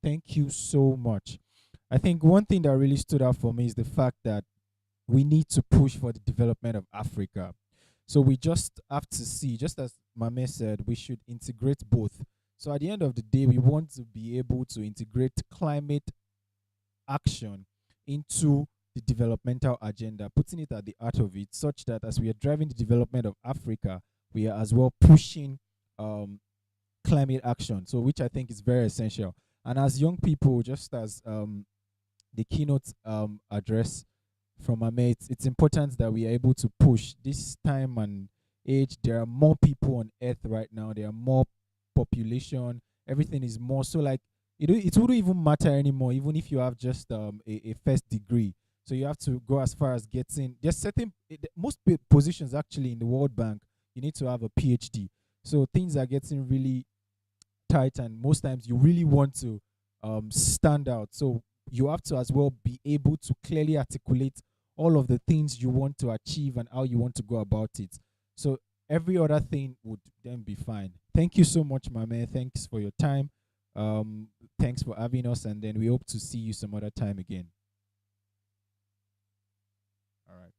Thank you so much. I think one thing that really stood out for me is the fact that we need to push for the development of Africa. So we just have to see, just as Mame said, we should integrate both. So at the end of the day, we want to be able to integrate climate action into the developmental agenda, putting it at the heart of it, such that as we are driving the development of Africa, we are as well pushing um, climate action. So, which I think is very essential. And as young people, just as the keynote address from my mates, it's important that we are able to push this time and age. There are more people on earth right now. There are more population. Everything is more. So like it wouldn't even matter anymore, even if you have just a first degree. So you have to go as far as getting there's certain most positions actually in the World Bank. You need to have a PhD. So things are getting really tight, and most times you really want to stand out. So you have to as well be able to clearly articulate all of the things you want to achieve and how you want to go about it. So every other thing would then be fine. Thank you so much, my man. Thanks for your time. Thanks for having us, and then we hope to see you some other time again. All right.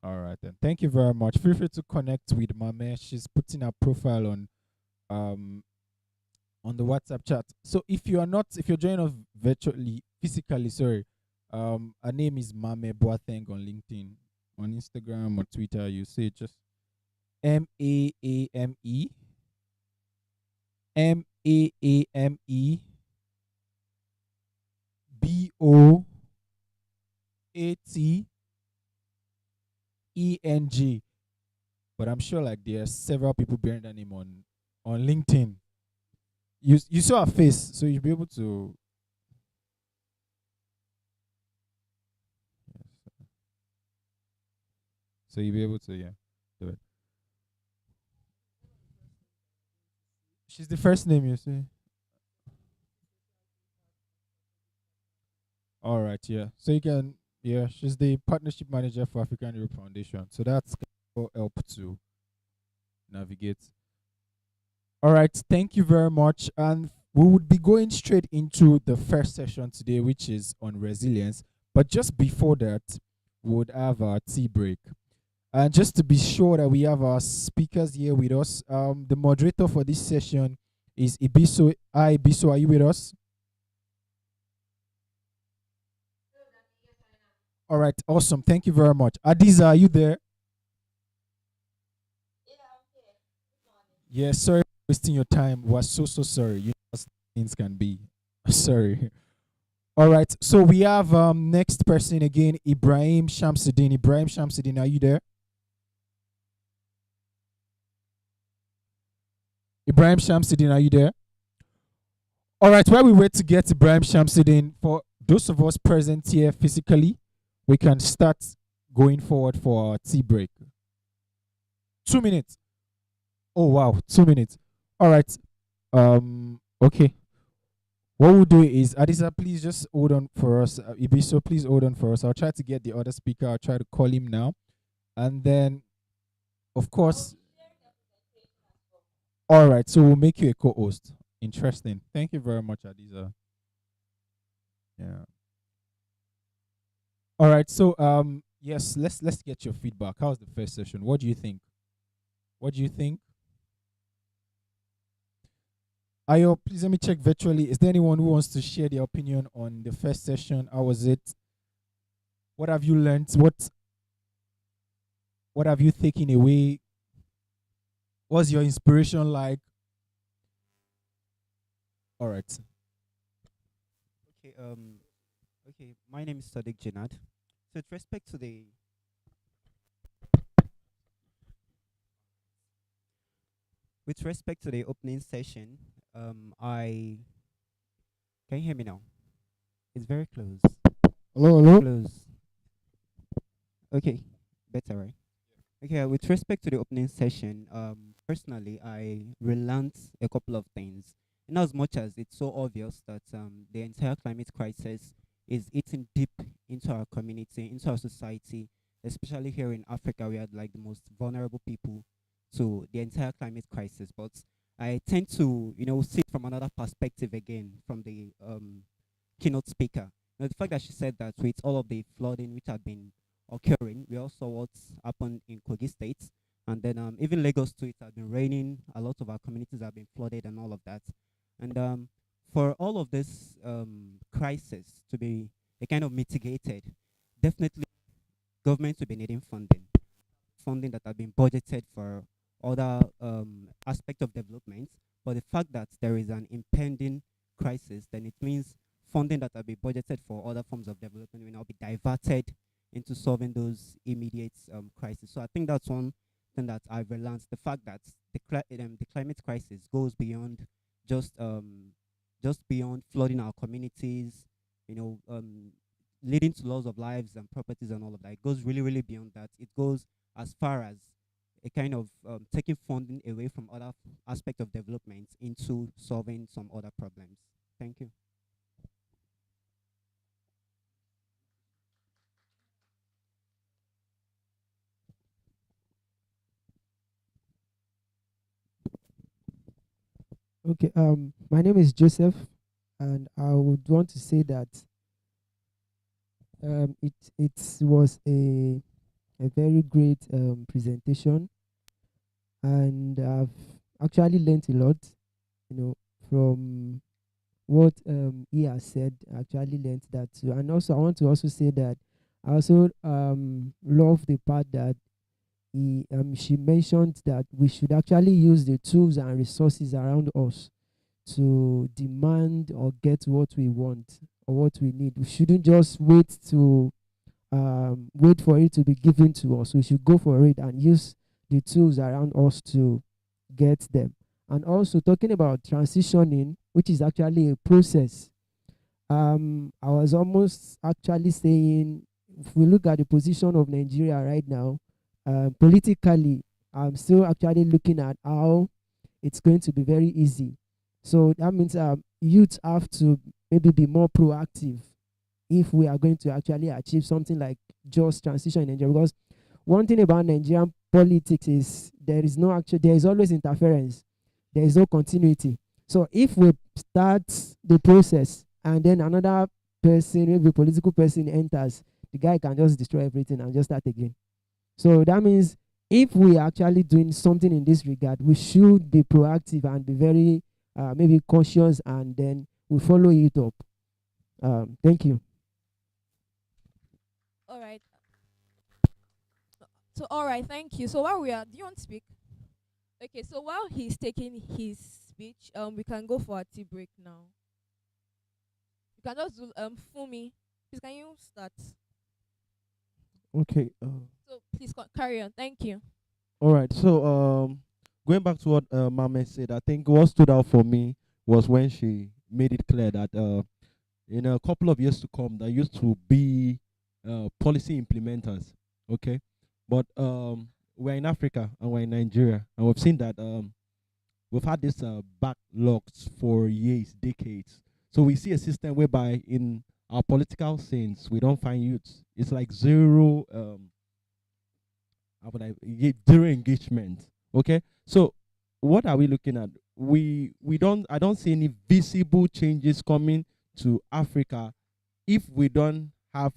All right then. Thank you very much. Feel free to connect with Mame. She's putting her profile um on the WhatsApp chat. So if you're joining us virtually, physically, sorry, her name is Mame Boateng on LinkedIn, on Instagram or Twitter. You say just Mameboateng. But I'm sure like there are several people bearing that name on LinkedIn. You saw her face, so you'll be able to. So you'll be able to, yeah, do it. She's the first name you see. All right, yeah. So you can, yeah, she's the partnership manager for African Europe Foundation. So that's will help to navigate. All right, thank you very much. And we would be going straight into the first session today, which is on resilience. But just before that, we would have our tea break. And just to be sure that we have our speakers here with us, the moderator for this session is Ibiso. Hi, Ibiso, are you with us? All right, awesome. Thank you very much. Adiza, are you there? Yeah, sorry for wasting your time. We're so sorry. You know how things can be. Sorry. All right, so we have next person again, Ibrahim Shamsuddin. Ibrahim Shamsuddin, are you there? Ibrahim Shamsuddin, are you there? All right, while we wait to get Ibrahim Shamsuddin, for those of us present here physically, we can start going forward for our tea break. 2 minutes. Oh wow, 2 minutes. All right. Okay. What we'll do is, Adisa, please just hold on for us. Ibiso, please hold on for us. I'll try to get the other speaker. I'll try to call him now, and then, of course. All right. So we'll make you a co-host. Interesting. Thank you very much, Adisa. Yeah. All right. So yes, let's get your feedback. How's the first session? What do you think? What do you think? Ayo, please let me check virtually. Is there anyone who wants to share their opinion on the first session? How was it? What have you learned? What have you taken away? What's your inspiration like? All right. Okay, okay. My name is Sadiq Jinad. So, with respect to the opening session, I can you hear me now? It's very close. Hello, hello. Close. Okay, better, right? Okay, with respect to the opening session, personally, I relearned a couple of things. In as much as it's so obvious that the entire climate crisis is eating deep into our community, into our society, especially here in Africa. We are like the most vulnerable people to the entire climate crisis. But I tend to, see it from another perspective again, from the keynote speaker. The fact that she said that with all of the flooding which had been occurring, we also saw what's happened in Kogi State, and then even Lagos too. It had been raining. A lot of our communities have been flooded and all of that. And for all of this crisis to be a kind of mitigated, definitely government will be needing funding that have been budgeted for other aspect of development. But the fact that there is an impending crisis, then it means funding that have been budgeted for other forms of development will now be diverted into solving those immediate crises. So I think that's one thing that I've realized: the fact that the climate crisis goes beyond just beyond flooding our communities, you know, leading to loss of lives and properties and all of that. It goes really, really beyond that. It goes as far as a kind of taking funding away from other aspect of development into solving some other problems. Thank you. Okay, my name is Joseph, and I would want to say that it was a very great presentation, and I've actually learned a lot, from what he has said. I actually learned that too. And also I want to also say that I also love the part that she mentioned that we should actually use the tools and resources around us to demand or get what we want or what we need. We shouldn't just wait for it to be given to us. We should go for it and use the tools around us to get them. And also talking about transitioning, which is actually a process. I was almost actually saying, if we look at the position of Nigeria right now, politically, I'm still actually looking at how it's going to be very easy. So that means youth have to maybe be more proactive if we are going to actually achieve something like just transition in Nigeria. Because one thing about Nigerian politics is there is always interference. There is no continuity. So if we start the process and then another person, maybe a political person enters, the guy can just destroy everything and just start again. So that means if we are actually doing something in this regard, we should be proactive and be very maybe conscious, and then we follow it up. Thank you. All right. So, all right, thank you. So, while we are, do you want to speak? Okay, so while he's taking his speech, we can go for a tea break now. You can just do, Fumi, please, can you start? Okay. So, please carry on. Thank you. All right. So, going back to what Mame said, I think what stood out for me was when she made it clear that in a couple of years to come, there used to be policy implementers. Okay, but we're in Africa and we're in Nigeria, and we've seen that we've had this backlogs for years, decades. So we see a system whereby in our political scenes we don't find youths. It's like zero. How would zero engagement? Okay, so what are we looking at? We don't. I don't see any visible changes coming to Africa if we don't have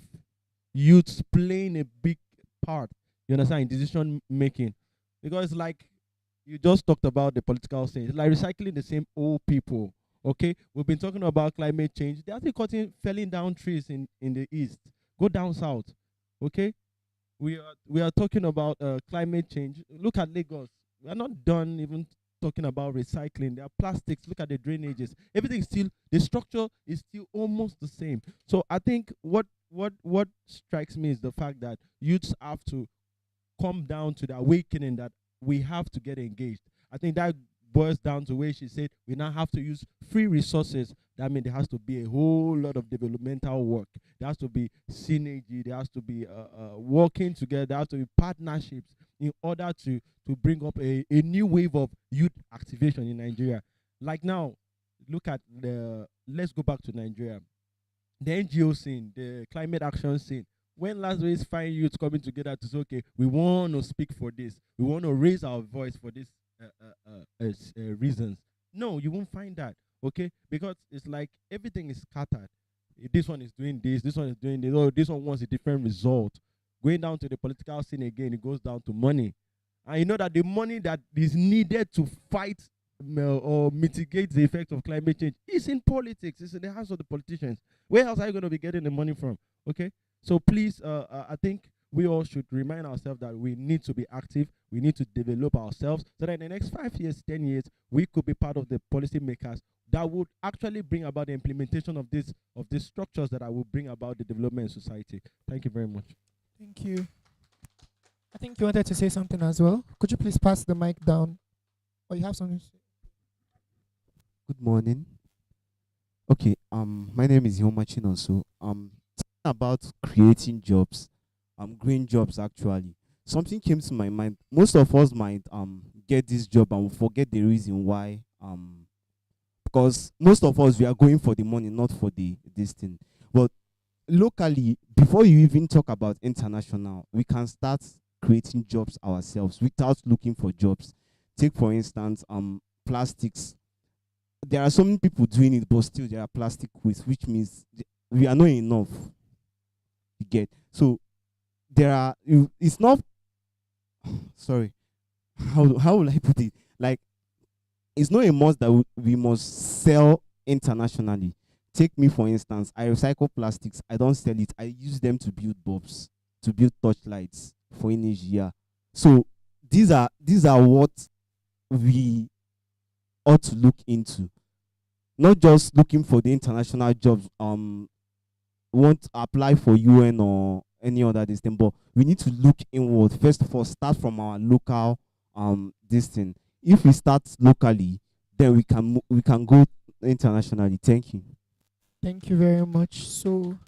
youths playing a big part, you understand, in decision making. Because like you just talked about the political scene, it's like recycling the same old people. Okay, we've been talking about climate change. They're actually felling down trees in the east. Go down south. Okay, we are talking about climate change. Look at Lagos. We are not done even talking about recycling. There are plastics. Look at the drainages. Everything still, the structure is still almost the same. So I think what strikes me is the fact that youths have to come down to the awakening that we have to get engaged. I think that boils down to where she said we now have to use free resources. That means there has to be a whole lot of developmental work. There has to be synergy. There has to be working together. There has to be partnerships in order to bring up a new wave of youth activation in Nigeria. Like now, let's go back to Nigeria. the NGO scene, the climate action scene. When last we find youth coming together to say, okay, we want to speak for this, we want to raise our voice for this reasons. No, you won't find that, okay? Because it's like everything is scattered. This one is doing this one is doing this, oh, this one wants a different result. Going down to the political scene again, it goes down to money. And you know that the money that is needed to fight or mitigate the effect of climate change is in politics. It's in the hands of the politicians. Where else are you going to be getting the money from? Okay? So please, I think we all should remind ourselves that we need to be active. We need to develop ourselves so that in the next 5 years, 10 years, we could be part of the policy makers that would actually bring about the implementation of these structures that will bring about the development in society. Thank you very much. Thank you. I think you wanted to say something as well. Could you please pass the mic down? Or you have something to say? Good morning. Okay, my name is Yoma Chinonso. Talking about creating jobs, green jobs actually. Something came to my mind. Most of us might get this job and forget the reason why. Because most of us we are going for the money, not for this thing. But locally, before you even talk about international, we can start creating jobs ourselves without looking for jobs. Take for instance, plastics. There are so many people doing it, but still there are plastic waste, which means we are not enough. You get so there are. It's not. Sorry, how will I put it? Like, it's not a must that we must sell internationally. Take me for instance. I recycle plastics. I don't sell it. I use them to build bulbs, to build torchlights for energy. Yeah. So these are what we ought to look into, not just looking for the international jobs. Won't apply for UN or any other this thing, but we need to look inward first of all. Start from our local this thing. If we start locally, then we can go internationally. Thank you. Thank you very much. So,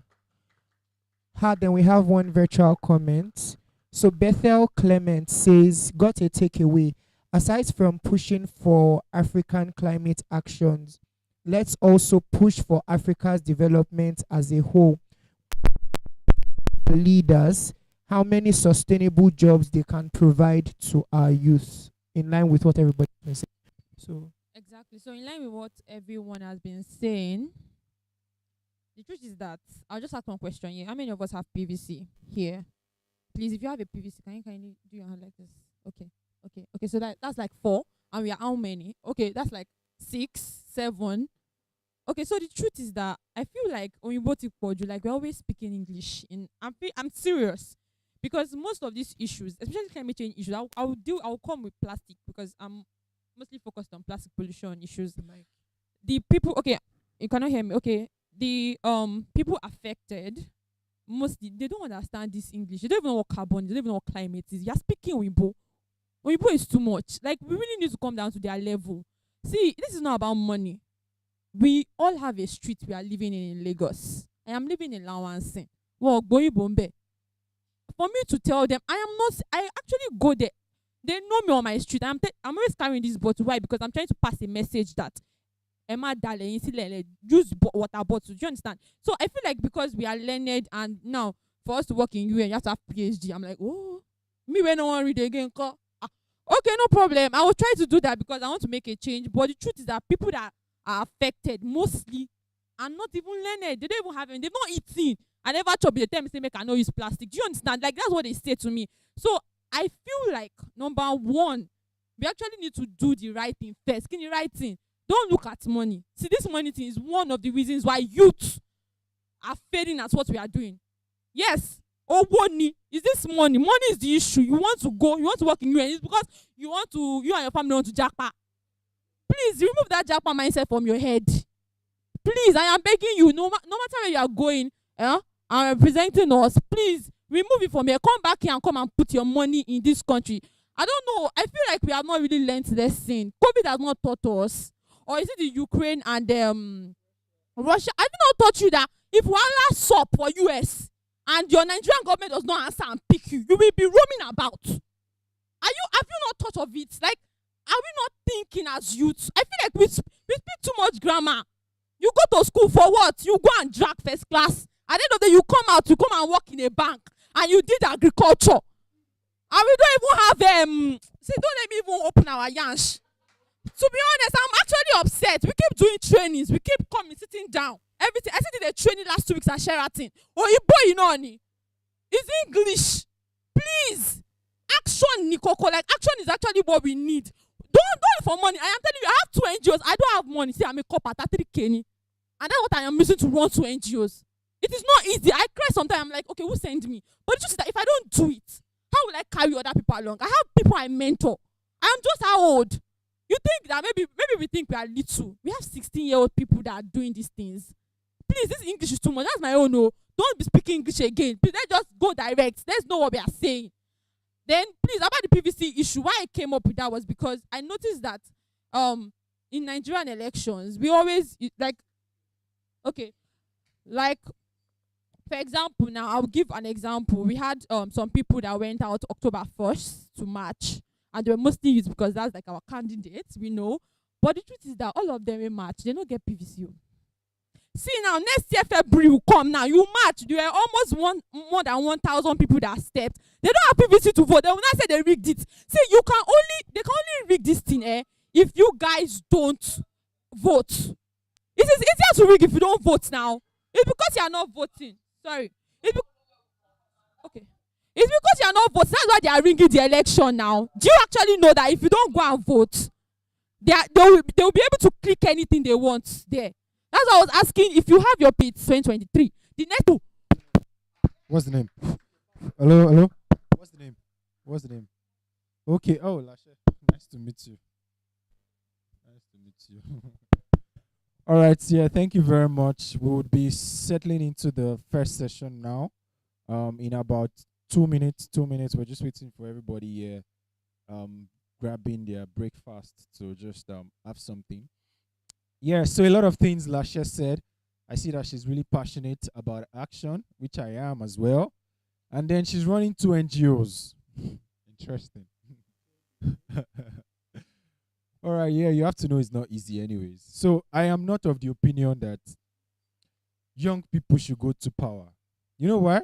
then we have one virtual comment. So Bethel Clement says, got a takeaway. Aside from pushing for African climate actions, let's also push for Africa's development as a whole. Leaders, how many sustainable jobs they can provide to our youth, in line with what everybody is saying. So Exactly. So in line with what everyone has been saying, the truth is that I'll just ask one question here. How many of us have PVC here? Please, if you have a PVC, can you do your hand like this? Okay. So that's like 4, and we are how many? Okay, that's like 6, 7. Okay, so the truth is that I feel like when you both you like we're always speaking English. I'm serious, because most of these issues, especially climate change issues, I'll come with plastic because I'm mostly focused on plastic pollution issues. The people, okay, you cannot hear me. Okay, the people affected, mostly they don't understand this English. They don't even know what carbon. They don't even know what climate is. You're speaking Weibo. Weibo is too much. Like, we really need to come down to their level. See, this is not about money. We all have a street we are living in Lagos. I am living in Lawansin. Well, Boyi Bombe. For me to tell them, I actually go there. They know me on my street. I'm always carrying this bottle. Why? Because I'm trying to pass a message that Emma Dale, use water bottles. Do you understand? So I feel like because we are learned, and now for us to work in UN, you have to have PhD. I'm like, oh, me when no one read again. Okay, no problem. I will try to do that because I want to make a change. But the truth is that people that are affected mostly are not even learned. They don't even have it. They've not eaten. I never chop. They tell me, say, make I not use plastic. Do you understand? Like, that's what they say to me. So I feel like, number one, we actually need to do the right thing first. Can you right thing? Don't look at money. See, this money thing is one of the reasons why youth are failing at what we are doing. Yes. Oh, money. Is this money? Money is the issue. You want to go, you want to work in UN. It's because you and your family want to jackpot. Please remove that jackpot mindset from your head. Please, I am begging you. No matter where you are going, and representing us, please remove it from here. Come back here and come and put your money in this country. I don't know. I feel like we have not really learned lesson. COVID has not taught us. Or is it the Ukraine and Russia? I did not taught you that if Wala sup for US and your Nigerian government does not answer and pick you, you will be roaming about. Have you not thought of it? Like, are we not thinking as youths? I feel like we speak too much grammar. You go to school for what? You go and drag first class. At the end of the day, you come out, you come and work in a bank, and you did agriculture. And we don't even have see, don't let me even open our yansh. To be honest, I'm actually upset. We keep doing trainings, we keep coming, sitting down. Everything. I did a training last 2 weeks at Sheraton. Oh, you boy, you know, honey. It's English. Please. Action, Nikoko. Like, action is actually what we need. Don't do it for money. I am telling you, I have 2 NGOs. I don't have money. See, I'm a cop at 3 Kenny. And that's what I am using to run 2 NGOs. It is not easy. I cry sometimes. I'm like, okay, who sent me? But it's just that if I don't do it, how will I carry other people along? I have people I mentor. I am just how old? You think that maybe we think we are little. We have 16-year-old people that are doing these things. Please, this English is too much. That's my own. No. Don't be speaking English again. Please, let's just go direct. Let's know what we are saying. Then, please, about the PVC issue, why I came up with that was because I noticed that in Nigerian elections, we always, like, okay, like, for example, now, I'll give an example. We had some people that went out October 1st to march, and they were mostly used because that's like our candidates, we know. But the truth is that all of them in march, they don't get PVC. See now, next year February will come now. You march. There were almost more than 1,000 people that stepped. They don't have PVC to vote. They will not say they rigged it. See, they can only rig this thing if you guys don't vote. It is easier to rig if you don't vote now. It's because you are not voting. Sorry. Okay. It's because you are not voting. That's why they are rigging the election now. Do you actually know that if you don't go and vote, they will be able to click anything they want there? That's why I was asking if you have your PIT 2023. The next two. What's the name? Hello? What's the name? Okay. Oh, Lashe. Nice to meet you. All right. Yeah, thank you very much. We would be settling into the first session now. In about 2 minutes. We're just waiting for everybody here. Grabbing their breakfast to just have something. Yeah, so a lot of things Lashe said. I see that she's really passionate about action, which I am as well. And then she's running 2 NGOs. Interesting. All right, yeah, you have to know it's not easy anyways. So I am not of the opinion that young people should go to power. You know why?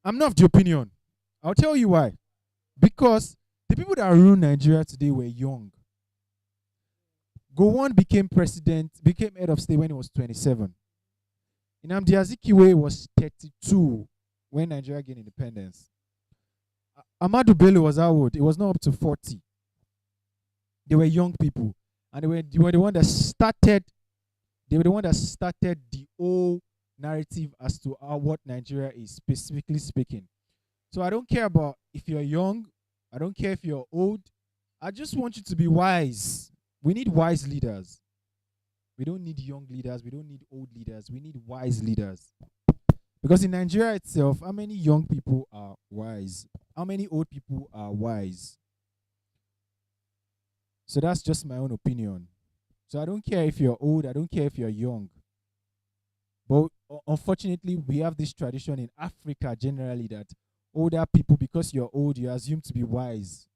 I'm not of the opinion. I'll tell you why. Because the people that rule Nigeria today were young. Gowon became head of state when he was 27. Nnamdi Azikiwe was 32 when Nigeria gained independence. Ahmadu Bello was how old? It was not up to 40. They were young people. And they were the one that started the whole narrative as to what Nigeria is, specifically speaking. So I don't care about if you're young. I don't care if you're old. I just want you to be wise. We need wise leaders. We don't need young leaders. We don't need old leaders. We need wise leaders. Because in Nigeria itself, how many young people are wise? How many old people are wise? So that's just my own opinion. So I don't care if you're old. I don't care if you're young. But unfortunately, we have this tradition in Africa generally that older people, because you're old, you're assumed to be wise.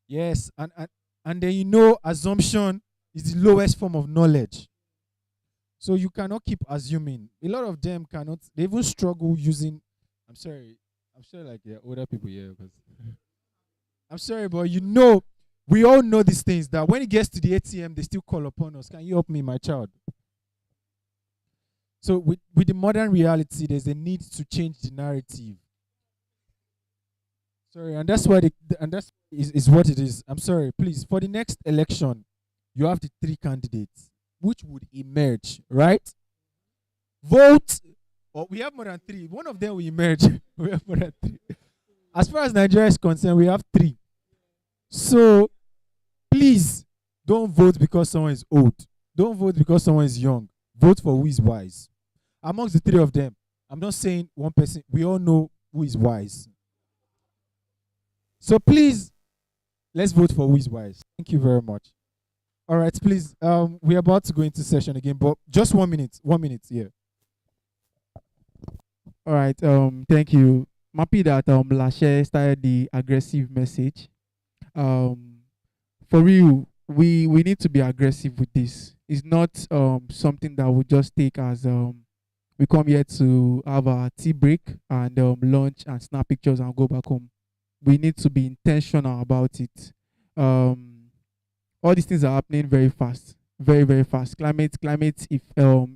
Yes, and then assumption is the lowest form of knowledge. So you cannot keep assuming. A lot of them cannot. They even struggle using. I'm sorry, like they're older people here because. I'm sorry, but we all know these things that when it gets to the ATM, they still call upon us. Can you help me, my child? So with the modern reality, there's a need to change the narrative. Sorry, and that's why that's what it is. I'm sorry, please. For the next election, you have the 3 candidates, which would emerge, right? Vote. Or we have more than 3. One of them will emerge. We have more than 3. As far as Nigeria is concerned, we have 3. So, please, don't vote because someone is old. Don't vote because someone is young. Vote for who is wise. Amongst the 3 of them, I'm not saying one person. We all know who is wise. So please, let's vote for who is wise. Thank you very much. All right, please. We're about to go into session again, but just 1 minute. 1 minute, yeah. All right. Thank you. I'm happy that Lashe started the aggressive message. um, for real, we need to be aggressive with this. It's not something that we just take as we come here to have our tea break and lunch and snap pictures and go back home. We need to be intentional about it. All these things are happening very fast, very very fast. Climate if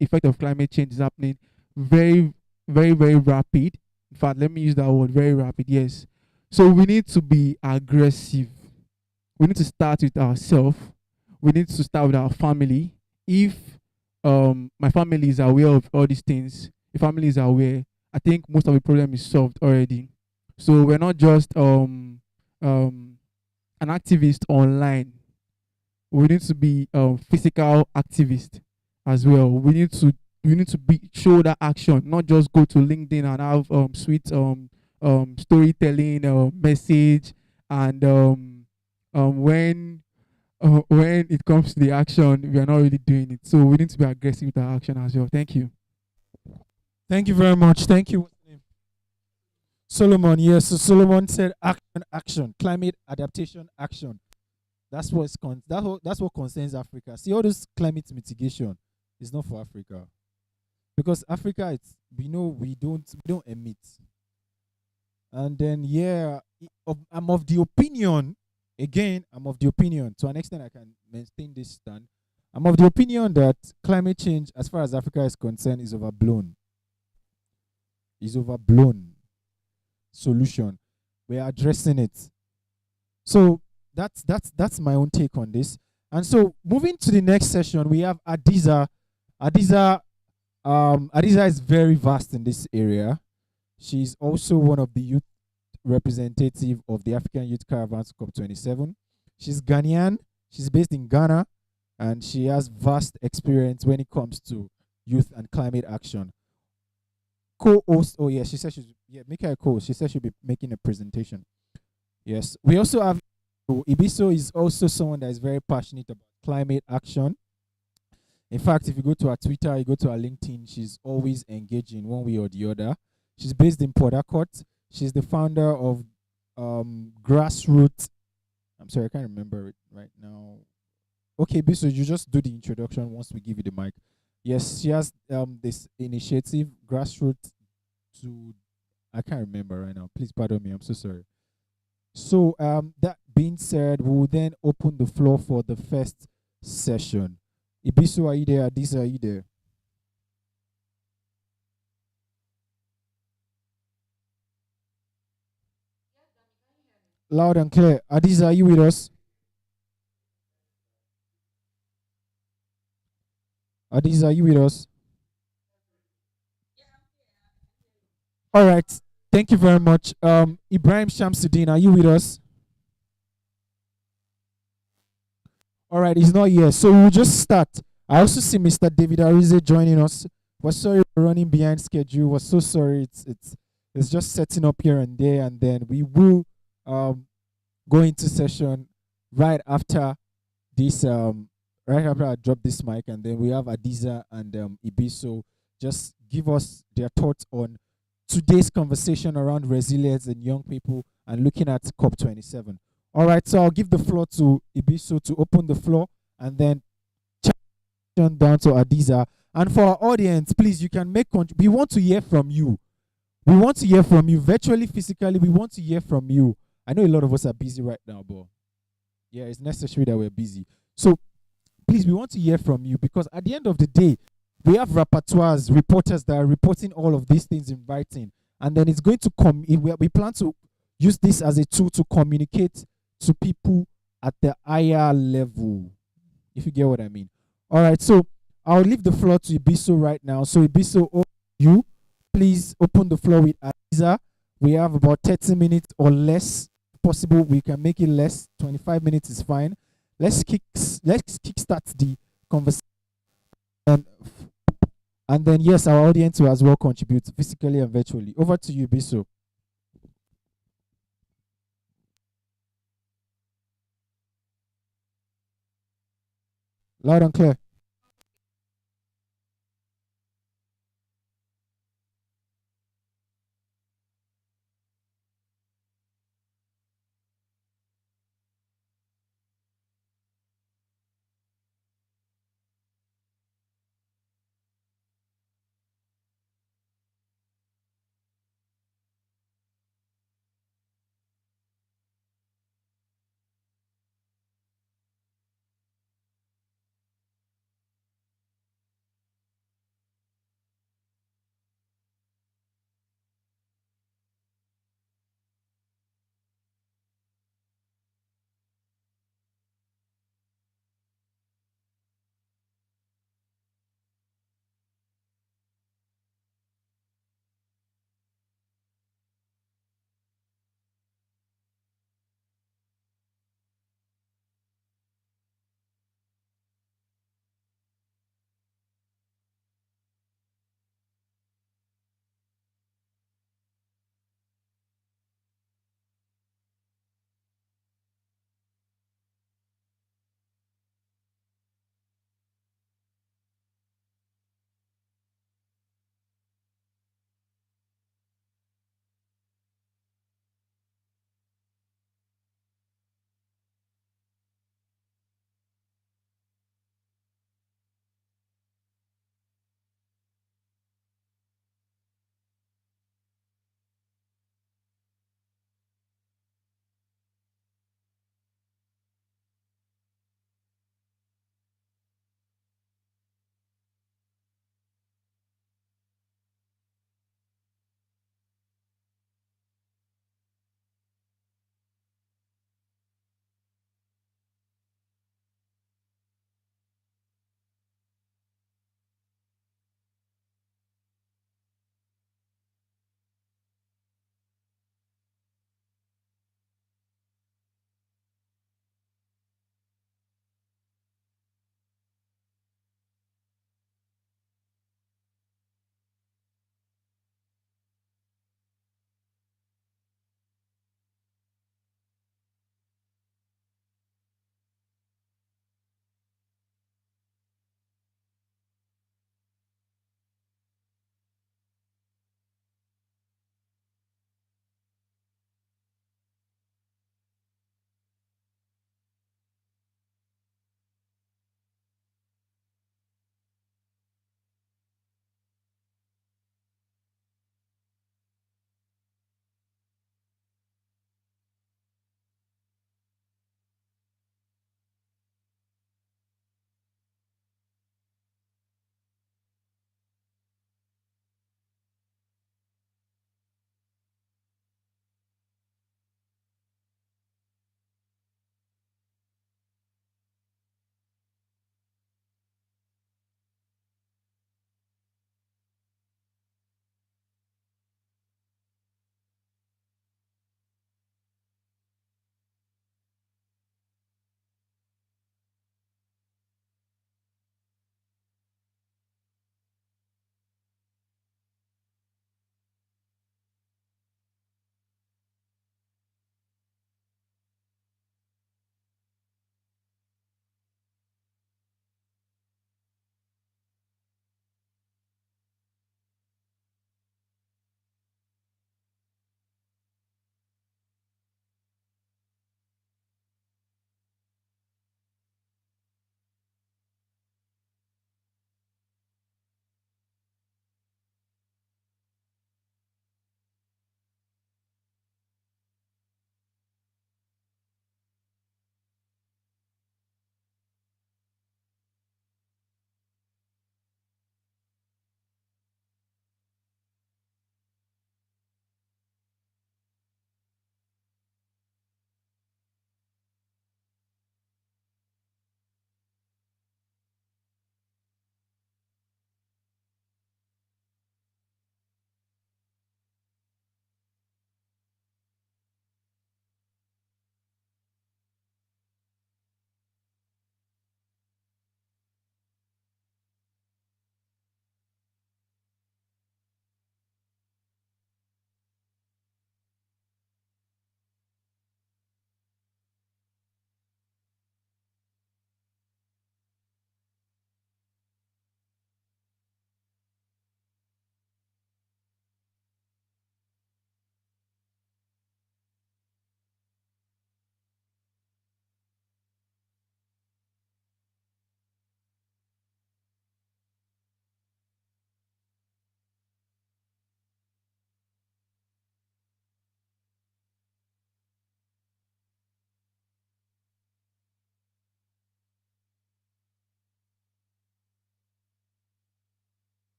effect of climate change is happening very very rapid. In fact, let me use that word, very rapid. Yes. So we need to be aggressive. We need to start with ourselves. We need to start with our family. If my family is aware of all these things, if family is aware, I think most of the problem is solved already. So we're not just an activist online. We need to be physical activist as well. We need to be show that action, not just go to LinkedIn and have sweet storytelling message and when it comes to the action, we are not really doing it. So we need to be aggressive with our action as well. Thank you. Thank you very much. Thank you. What's the name? Solomon. Yes. So Solomon said action, action, climate adaptation, action. That's what concerns Africa. See, all this climate mitigation is not for Africa because Africa, it's we know we don't emit. And then yeah, I'm of the opinion. Again, I'm of the opinion. To an extent, I can maintain this stand. I'm of the opinion that climate change, as far as Africa is concerned, is overblown. Is overblown solution. We're addressing it. So that's my own take on this. And so moving to the next session, we have Adiza. Adiza Adiza is very vast in this area. She's also one of the youth representative of the African Youth Caravan to COP27. She's Ghanaian. She's based in Ghana, and she has vast experience when it comes to youth and climate action. Co-host. Oh yeah, she said she's make her a co-host. She said she'll be making a presentation. Yes, we also have Ibiso is also someone that is very passionate about climate action. In fact, if you go to her Twitter, you go to her LinkedIn, she's always engaging one way or the other. She's based in Port Harcourt. She's the founder of Grassroots. I'm sorry, I can't remember it right now. Okay, Biso, you just do the introduction once we give you the mic. Yes, she has this initiative, Grassroots, to I can't remember right now. Please pardon me. I'm so sorry. So that being said, we will then open the floor for the first session. Ibisu, are you there? Adisa, are you there? Loud and clear. Adisa, are you with us? Adisa, are you with us? All right. Thank you very much. Ibrahim Shamsuddin, are you with us? All right, he's not here. So we'll just start. I also see Mr. David Arize joining us. We're sorry we're running behind schedule. We're so sorry. It's just setting up here and there, and then we will go into session right after this right after I drop this mic, and then we have Adiza and Ibiso just give us their thoughts on today's conversation around resilience in young people and looking at COP27. All right, so I'll give the floor to Ibiso to open the floor, and then down to Adiza. And for our audience, please, you can make we want to hear from you. We want to hear from you virtually, physically. We want to hear from you. I know a lot of us are busy right now, but yeah, it's necessary that we're busy. So please, we want to hear from you because at the end of the day, we have rapporteurs, reporters that are reporting all of these things in writing, and then it's going to come. We plan to use this as a tool to communicate to people at the higher level, if you get what I mean. All right, so I'll leave the floor to Ibiso right now. So Ibiso, you please open the floor with Adiza. We have about 30 minutes or less. Possible, we can make it less. 25 minutes is fine. Let's kickstart the conversation, and then yes, our audience will as well contribute physically and virtually. Over to you, Ibiso. Loud and clear.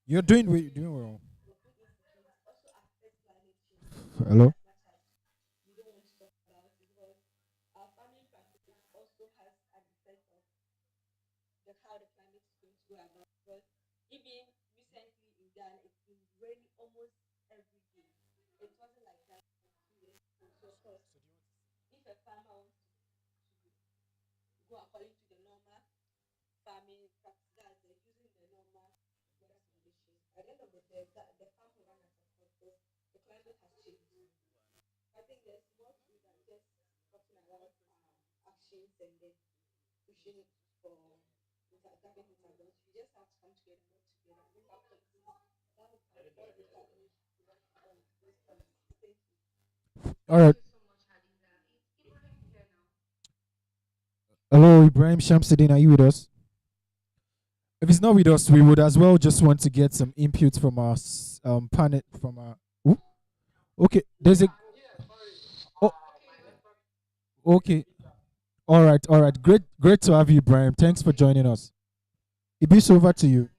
You're doing well. Hello. All right. Hello, Ibrahim Shamsuddin. Are you with us? If he's not with us, we would as well just want to get some input from our panel from our. Ooh, okay, there's a. Oh, okay. All right, all right. Great to have you, Ibrahim. Thanks for joining us. Ibis, over to you.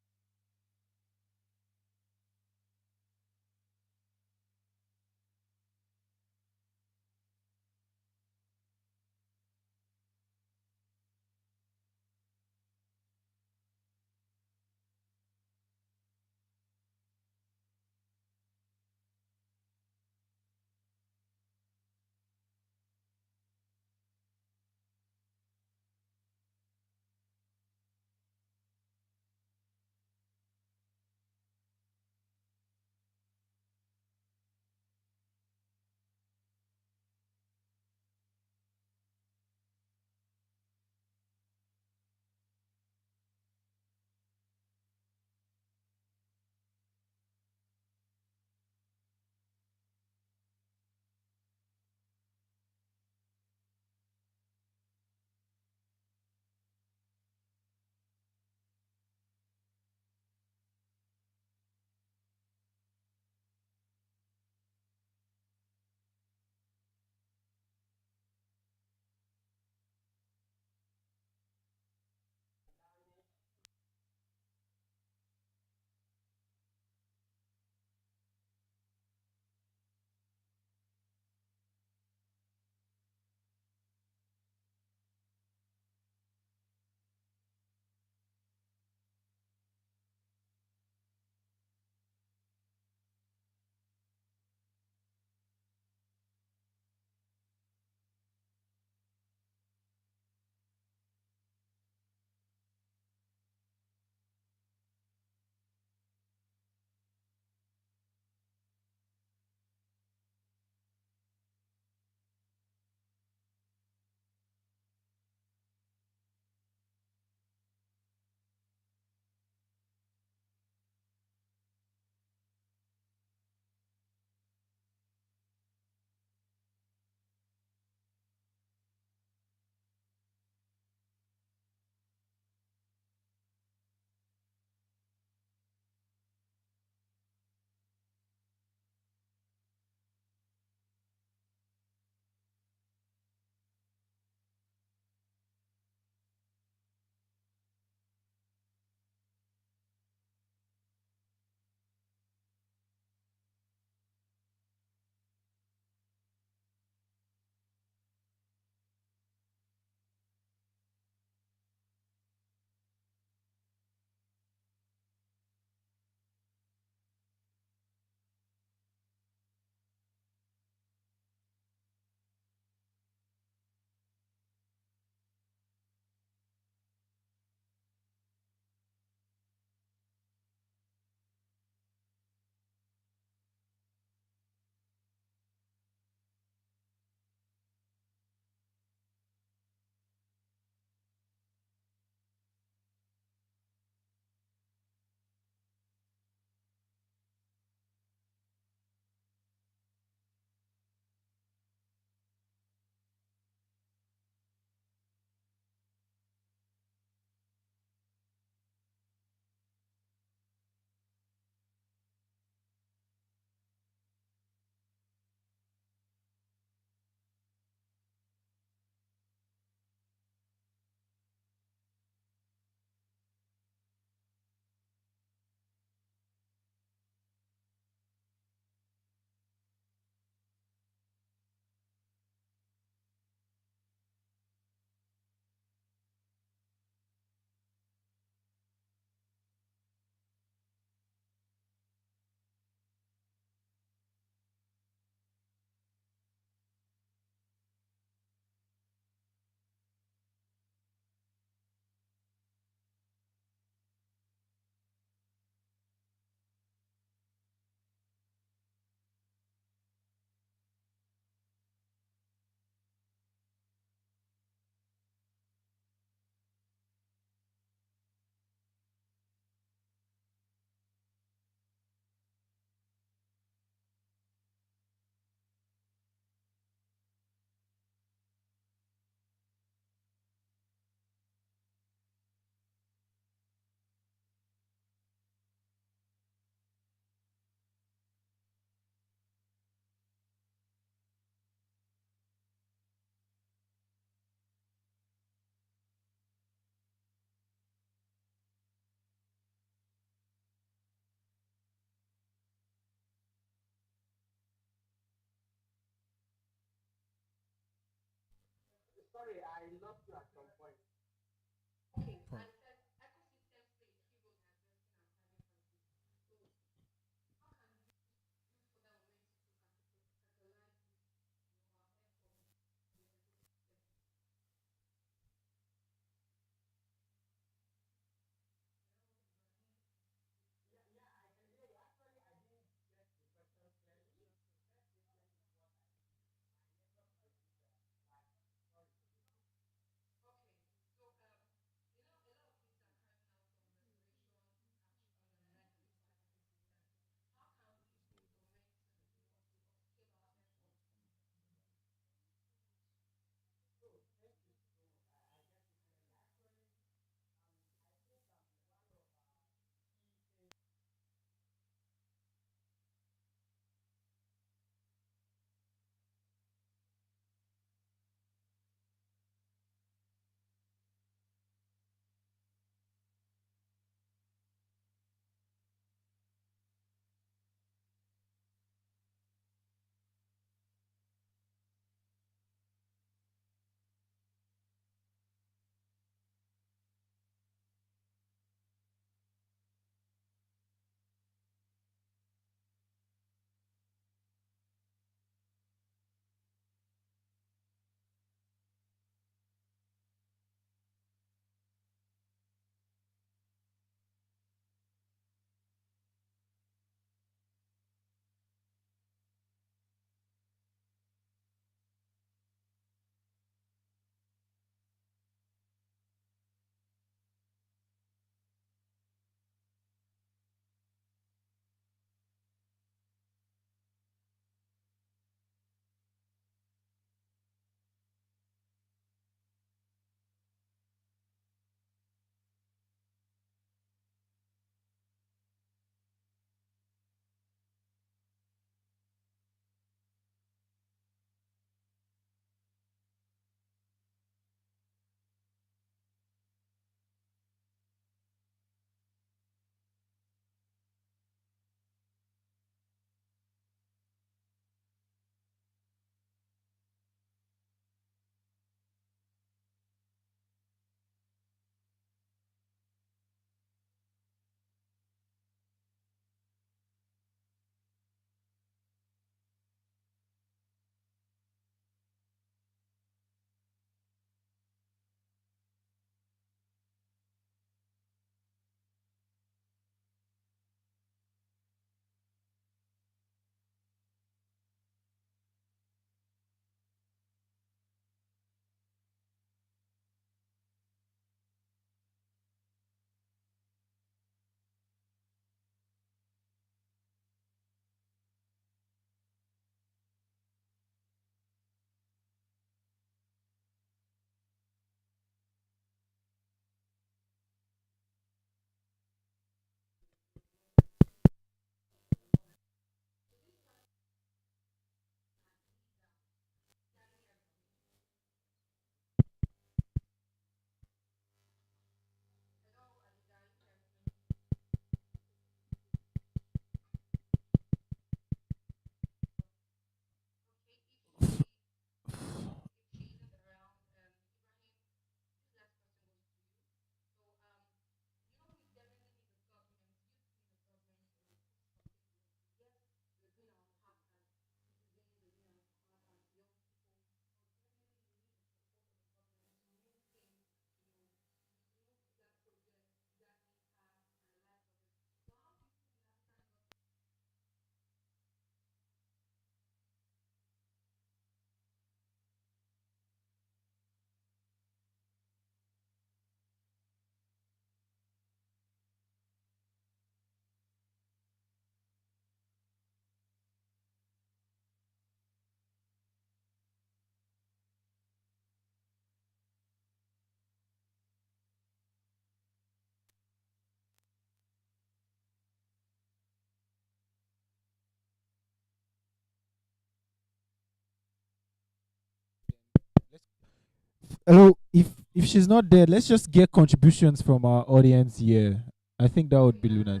Hello, if she's not there, let's just get contributions from our audience here. I think that would be nice.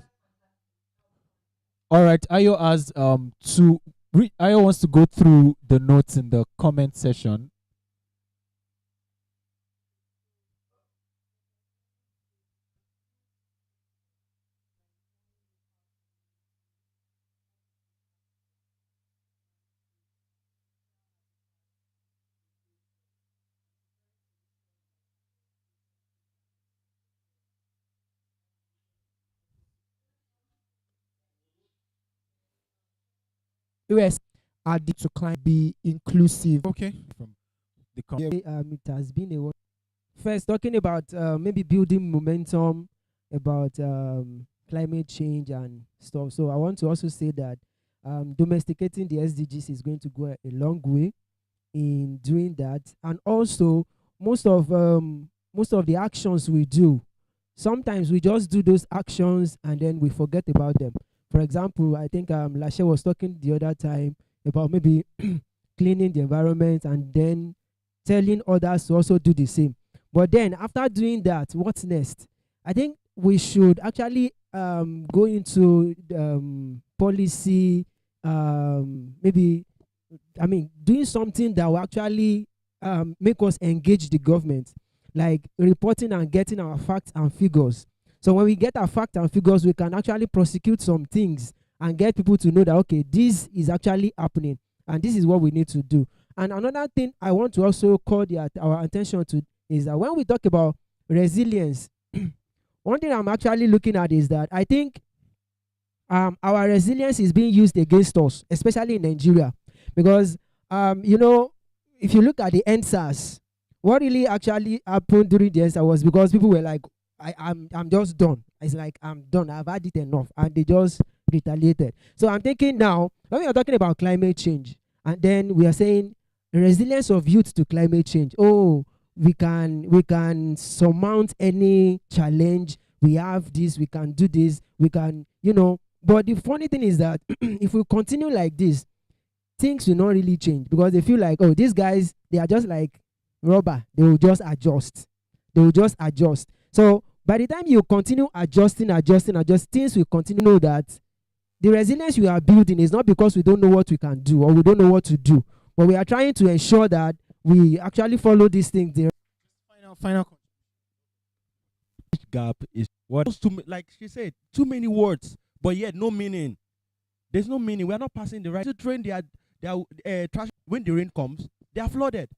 All right, Ayo has Ayo wants to go through the notes in the comment section. US added to climate be inclusive. Okay. From the It has been a first talking about maybe building momentum about climate change and stuff. So I want to also say that domesticating the SDGs is going to go a long way in doing that, and also most of the actions we do, sometimes we just do those actions and then we forget about them. For example, I think Lashe was talking the other time about maybe cleaning the environment and then telling others to also do the same. But then after doing that, what's next? I think we should actually go into policy, maybe, I mean, doing something that will actually make us engage the government, like reporting and getting our facts and figures. So when we get our facts and figures, we can actually prosecute some things and get people to know that, okay, this is actually happening and this is what we need to do. And another thing I want to also call our attention to is that when we talk about resilience, one thing I'm actually looking at is that I think our resilience is being used against us, especially in Nigeria, because if you look at the NSAS, what really actually happened during the NSAS was because people were like, I'm just done. It's like, I'm done. I've had it enough, and they just retaliated. So I'm thinking now, when we are talking about climate change, and then we are saying resilience of youth to climate change. Oh, we can surmount any challenge. We have this. We can do this. We can, But the funny thing is that if we continue like this, things will not really change because they feel like, oh, these guys, they are just like rubber. They will just adjust. They will just adjust. So by the time you continue adjusting, things will continue. Know that the resilience we are building is not because we don't know what we can do or we don't know what to do, but we are trying to ensure that we actually follow these things. The Final gap is what, like she said, too many words, but yet no meaning. There's no meaning. We are not passing the right to train. They are trash. When the rain comes, they are flooded.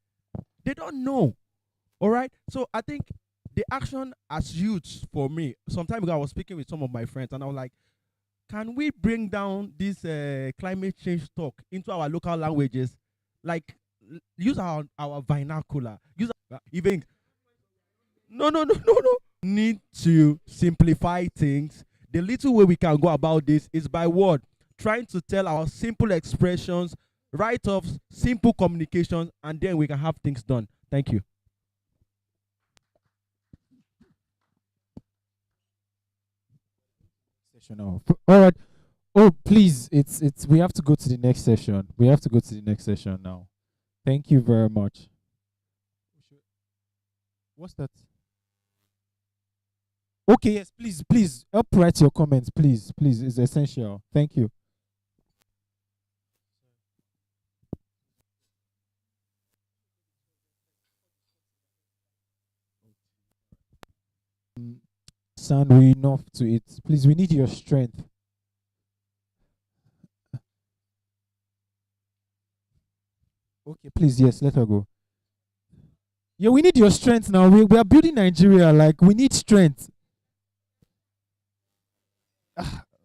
They don't know. All right. So I think the action as youths, for me, some time ago I was speaking with some of my friends and I was like, can we bring down this climate change talk into our local languages? Like, use our vernacular. Use even. No. Need to simplify things. The little way we can go about this is by what? Trying to tell our simple expressions, write-offs, simple communications, and then we can have things done. Thank you. session now. All right. Oh, please, it's we have to go to the next session. We have to go to the next session now. Thank you very much. What's that? Okay, yes, please help write your comments, please. It's essential. Thank you. Son, we enough to it. Please, we need your strength. Okay, please, yes, let her go. Yeah, we need your strength now. We are building Nigeria. Like, we need strength.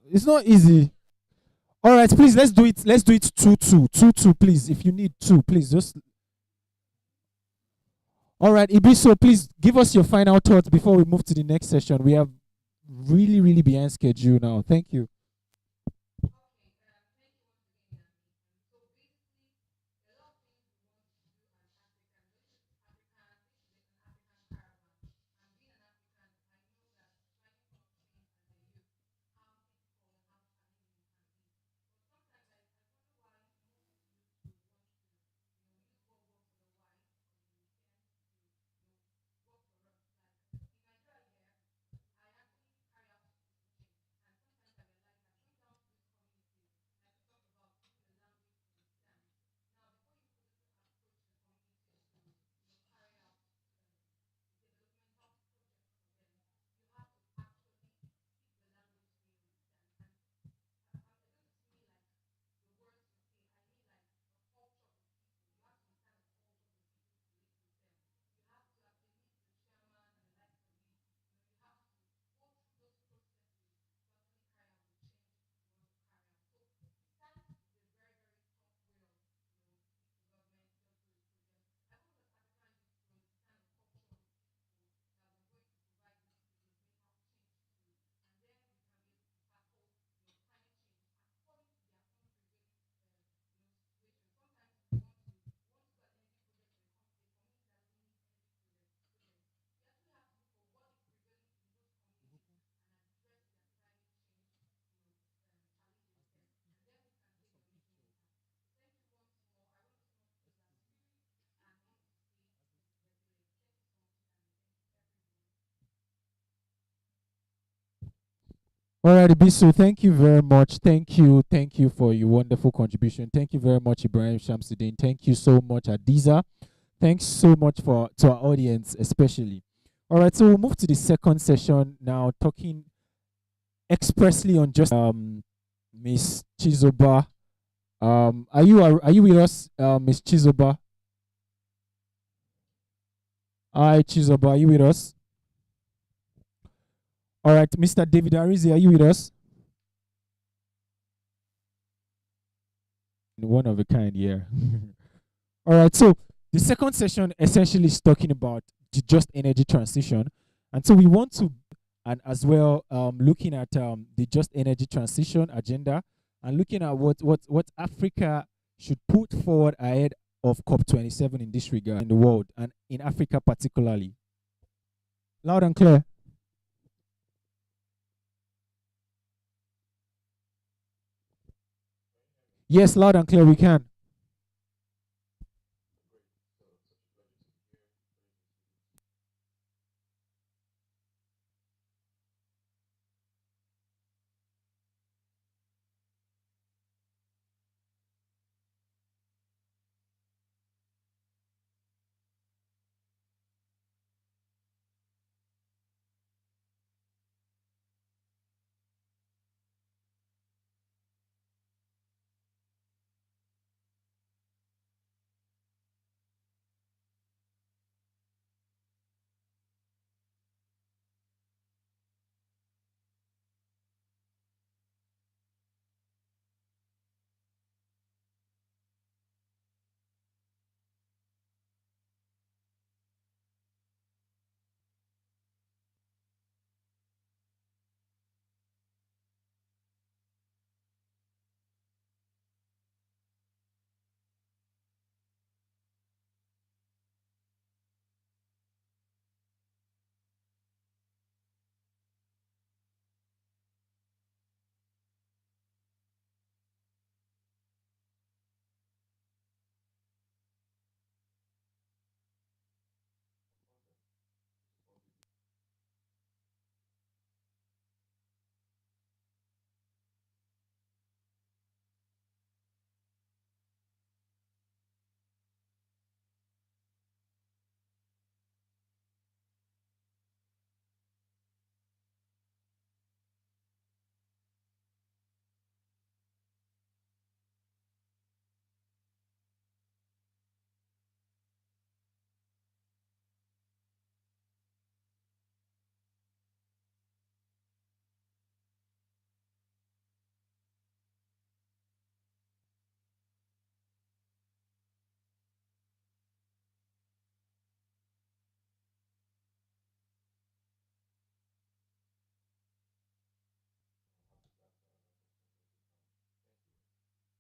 It's not easy. All right, please, let's do it. Let's do it 2-2. 2-2, please. If you need two, please just. All right, Ibiso, please give us your final thoughts before we move to the next session. We have really behind schedule now. Thank you. All right, Bisu, thank you very much. Thank you for your wonderful contribution. Thank you very much, Ibrahim Shamsuddin. Thank you so much, Adiza. Thanks so much for to our audience, especially. All right, so we'll move to the second session now, talking expressly on just Miss Chizoba. Are you with us, Miss Chizoba? Hi, Chizoba, are you with us? All right, Mr. David Arizi, are you with us? One of a kind, yeah. All right, so the second session essentially is talking about the just energy transition, and so we want to, and as well, looking at the just energy transition agenda, and looking at what Africa should put forward ahead of COP27 in this regard in the world and in Africa particularly. Loud and clear. Yes, loud and clear. We can.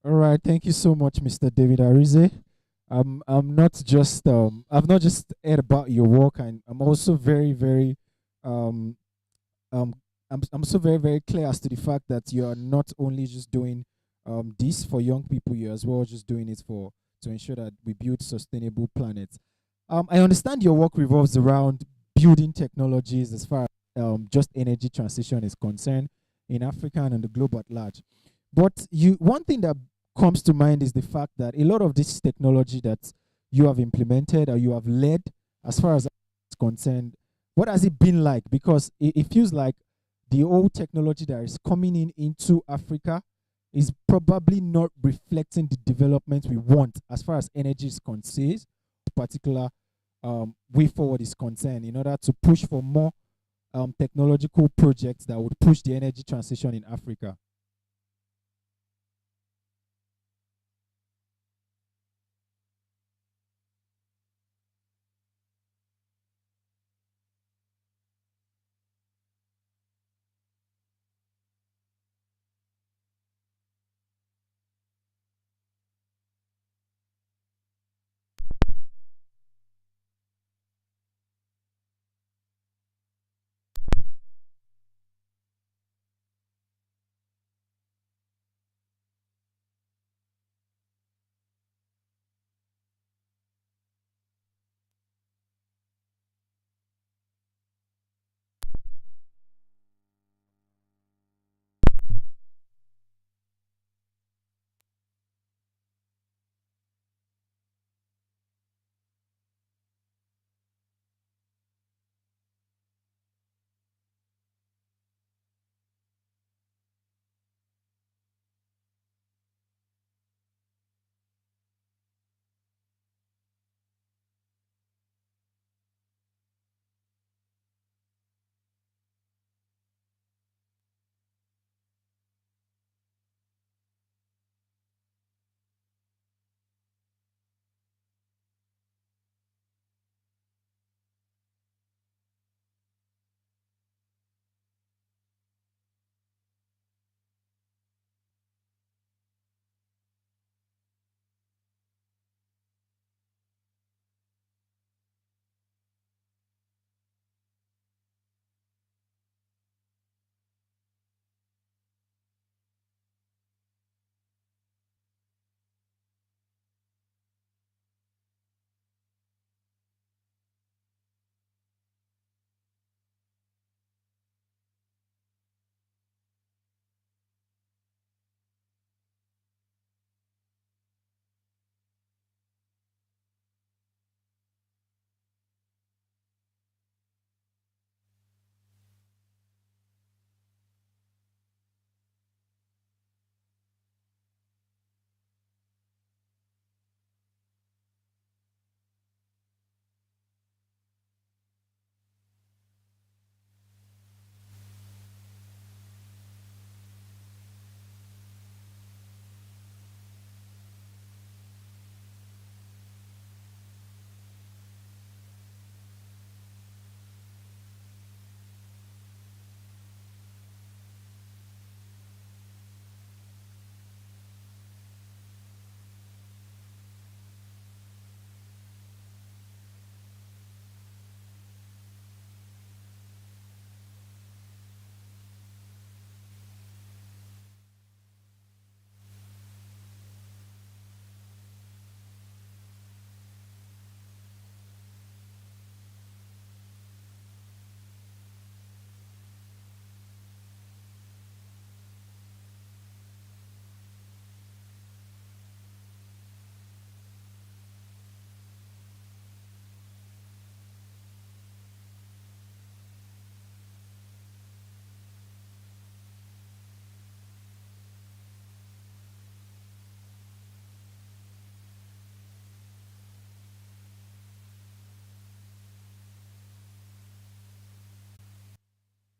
All right, thank you so much, Mr. David Arize. I'm not just I've not just heard about your work, and I'm also very um um I'm so very clear as to the fact that you are not only just doing this for young people, you're as well just doing it for to ensure that we build sustainable planets. I understand your work revolves around building technologies as far as just energy transition is concerned in Africa and in the globe at large. But you one thing that comes to mind is the fact that a lot of this technology that you have implemented or you have led as far as it's concerned, what has it been like? Because it feels like the old technology that is coming in into Africa is probably not reflecting the development we want as far as energy is concerned, particular way forward is concerned, in order to push for more technological projects that would push the energy transition in Africa.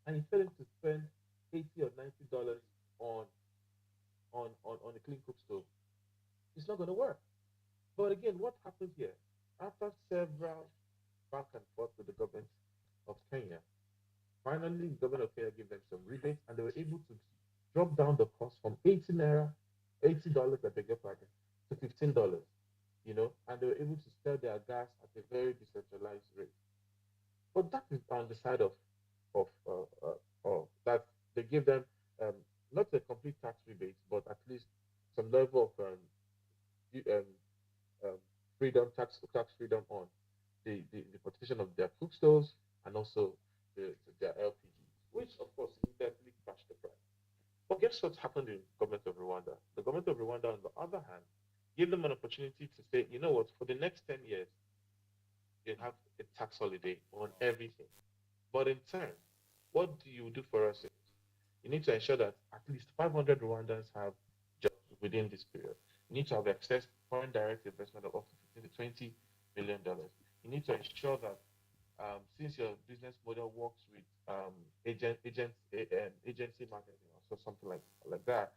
and you tell him to spend $80 or $90 on on a clean cook stove, it's not going to work. But again, what happened here? After several back and forth with the government of Kenya, finally the government of Kenya gave them some rebates, and they were able to drop down the cost from 80 naira, $80, I beg your pardon, to $15. And they were able to sell their gas at a very decentralized rate. But that is on the side of that they give them um, not a complete tax rebate, but at least some level of um, um, freedom, tax freedom on the partition of their cook stores and also their LPGs, which of course immediately crashed the price. But guess what happened in the government of Rwanda? The government of Rwanda, on the other hand, gave them an opportunity to say, you know what, for the next 10 years, you have a tax holiday on everything. But in turn, what do you do for us? You need to ensure that at least 500 Rwandans have jobs within this period. You need to have access to foreign direct investment of up to 15 to $20 million. You need to ensure that since your business model works with agency marketing or so something like that,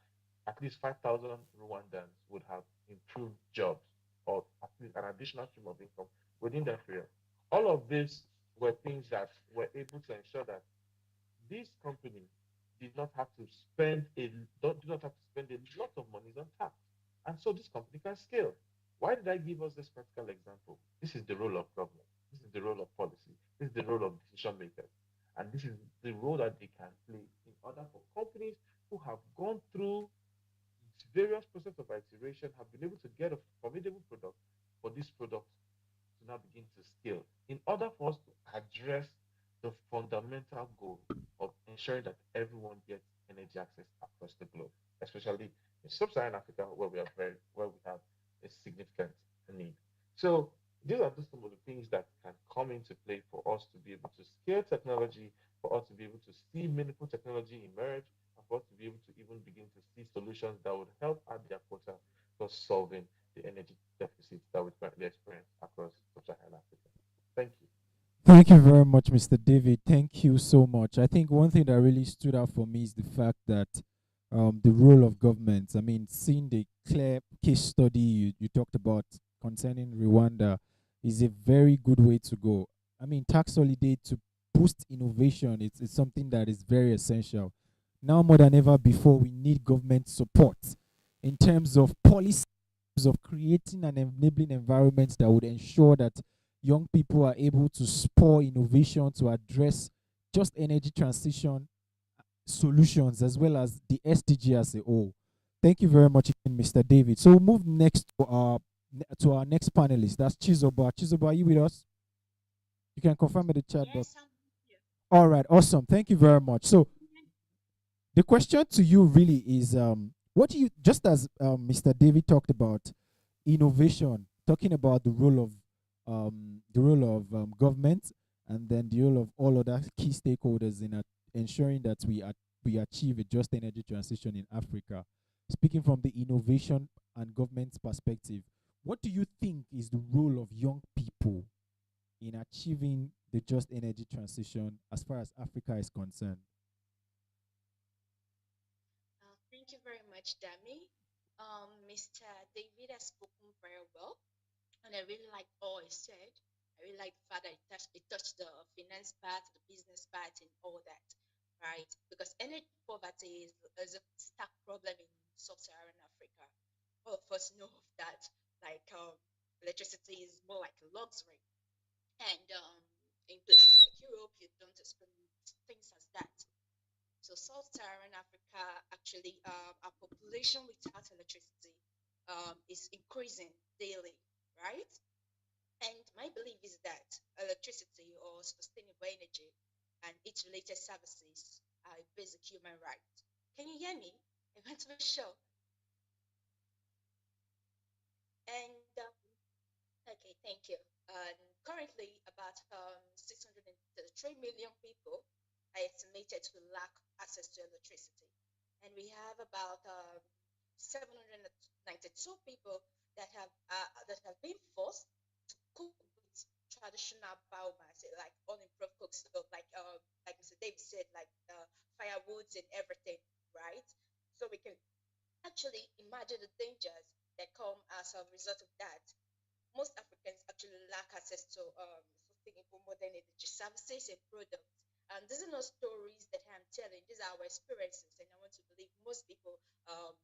at least 5,000 Rwandans would have improved jobs or at least an additional stream of income within that period. All of these were things that were able to ensure that this company did not have to spend a did not have to spend a lot of money on tax, and so this company can scale. Why did I give us this practical example? This is the role of government. This is the role of policy. This is the role of decision makers, and this is the role that they can play in order for companies who have gone through various process of iteration have been able to get a formidable product for this product to now begin to scale in order for us to address the fundamental goal of ensuring that everyone gets energy access across the globe, especially in sub-Saharan Africa where we have a significant need. So these are just some of the things that can come into play for us to be able to scale technology, for us to be able to see meaningful technology emerge, and for us to be able to even begin to see solutions that would help add their quota for solving the energy deficits that we currently experience across sub-Saharan Africa. Thank you. Thank you very much, Mr. David. Thank you so much. I think one thing that really stood out for me is the fact that the role of governments. I mean, seeing the clear case study you talked about concerning Rwanda is a very good way to go. I mean, tax holiday to boost innovation, it's something that is very essential. Now more than ever before, we need government support in terms of policy, of creating an enabling environment that would ensure that young people are able to spur innovation to address just energy transition solutions as well as the SDG as a whole. Thank you very much, again, Mr. David. So we'll move next to our next panelist. That's Chizoba. Chizoba, are you with us? You can confirm in the chat box. Yes, I'm here. All right, awesome. Thank you very much. So the question to you really is what do you, just as Mr. David talked about innovation, talking about the role of government and then the role of all other key stakeholders in ensuring that we achieve a just energy transition in Africa. Speaking from the innovation and government's perspective, what do you think is the role of young people in achieving the just energy transition as far as Africa is concerned? Thank you very much, Dami. Mr. David has spoken very well, and I really like all he said. I really like the fact that it touched the finance part, the business part, and all that, right? Because energy poverty is a stark problem in sub-Saharan Africa. All of us know of that. Like electricity is more like a luxury, and in places like Europe, you don't experience things as that. So sub-Saharan Africa, actually, our population without electricity is increasing daily, right? And my belief is that electricity or sustainable energy and its related services are a basic human right. Can you hear me? I want to be sure. And okay, thank you. Currently, about 633 million people are estimated to lack access to electricity, and we have about 792 people that have been forced to cook with traditional biomass, like unimproved cook stove, like Mr. Dave said, like firewoods and everything, right? So we can actually imagine the dangers that come as a result of that. Most Africans actually lack access to sustainable modern energy services and products. And these are not stories that I'm telling; these are our experiences, and I want to believe most people um,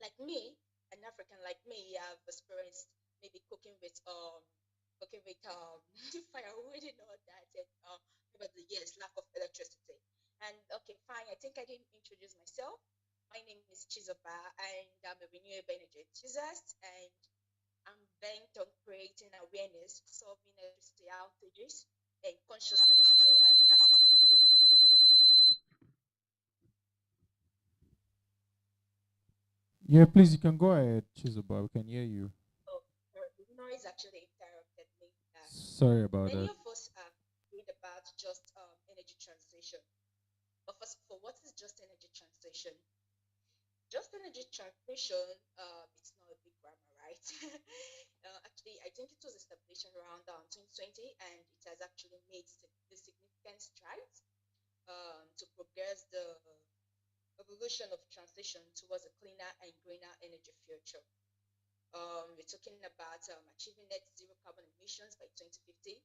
like me, an African like me, have experienced maybe cooking with firewood and all that, and about the yes, lack of electricity. And okay, fine. I think I didn't introduce myself. My name is Chizoba, and I'm a renewable energy enthusiast, and I'm bent on creating awareness, solving electricity outages, and consciousness to and access to clean energy. Yeah, please, you can go ahead, Chizuba. We can hear you. Oh, the noise actually interrupted me. Sorry about Many that. of us have read about just energy transition. But first of all, what is just energy transition? Just energy transition, it's not a big grammar, right? Actually, I think it was established around 2020, and it has actually made the significant strides to progress the evolution of transition towards a cleaner and greener energy future. We're talking about achieving net zero carbon emissions by 2050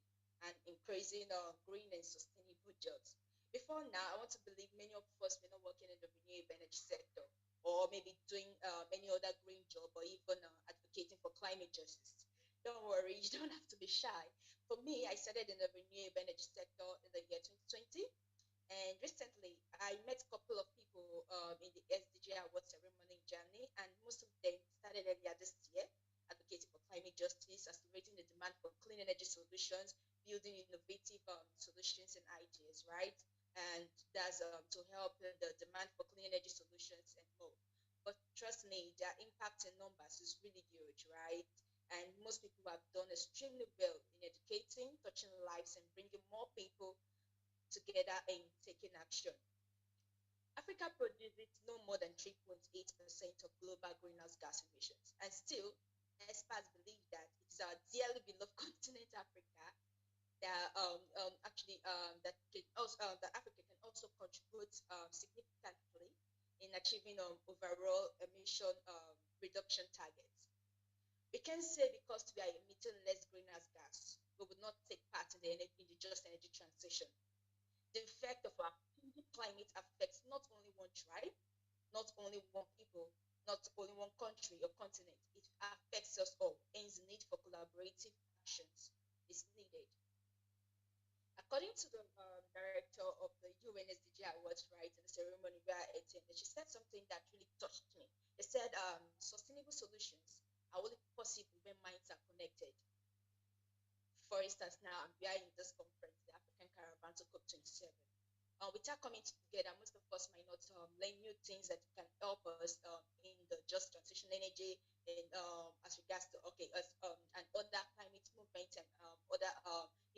and increasing green and sustainable jobs. Before now, I want to believe many of us were not working in the renewable energy sector or maybe doing any other green job or even advocating for climate justice. Don't worry, you don't have to be shy. For me, I started in the renewable energy sector in the year 2020, and recently, I met a couple of people in the SDG Award ceremony in Germany, and most of them started earlier this year, advocating for climate justice, accelerating the demand for clean energy solutions, building innovative solutions and ideas, right? And that's to help the demand for clean energy solutions and more. But trust me, their impact in numbers is really huge, right? And most people have done extremely well in educating, touching lives, and bringing more people together and taking action. Africa produces no more than 3.8% of global greenhouse gas emissions. And still, experts believe that it's our dearly beloved continent, Africa, that actually that can also that Africa can also contribute significantly in achieving overall emission reduction targets. We can say because we are emitting less greenhouse gas, we would not take part in the just energy transition. The effect of our changing climate affects not only one tribe, not only one people, not only one country or continent. It affects us all. Hence, the need for collaborative actions is needed. According to the director of the UNSDG Awards, right, in the ceremony we are attending, she said something that really touched me. They said sustainable solutions are only possible when minds are connected. For instance, now we are in this conference, the African Caravan to COP27. Without coming together, most of us might not learn new things that can help us in the just transition energy and as regards to as and other climate movements and other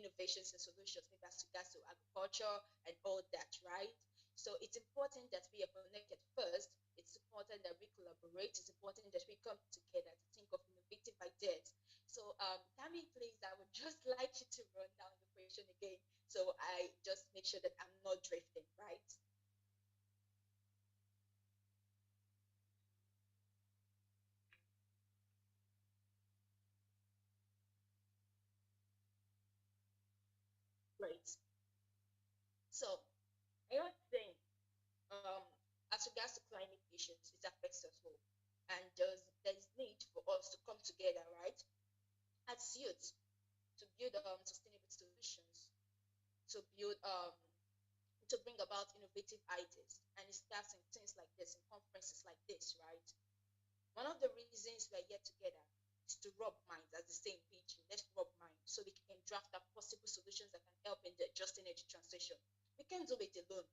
innovations and solutions, maybe as regards to agriculture and all that, right? So it's important that we are connected first. It's important that we collaborate. It's important that we come together to think of innovative ideas. So, Tammy, please, I would just like you to run down the question again so I just make sure that I'm not drifting, right? Great. So I was saying, um, as regards to climate issues, it affects us all. And there's need for us to come together, right? As youth, to build sustainable solutions, to build to bring about innovative ideas. And it starts in things like this, in conferences like this, right? One of the reasons we're here together is to rub minds, as the saying PG. Let's rub minds so we can draft up possible solutions that can help in the just energy transition. We can't do it alone.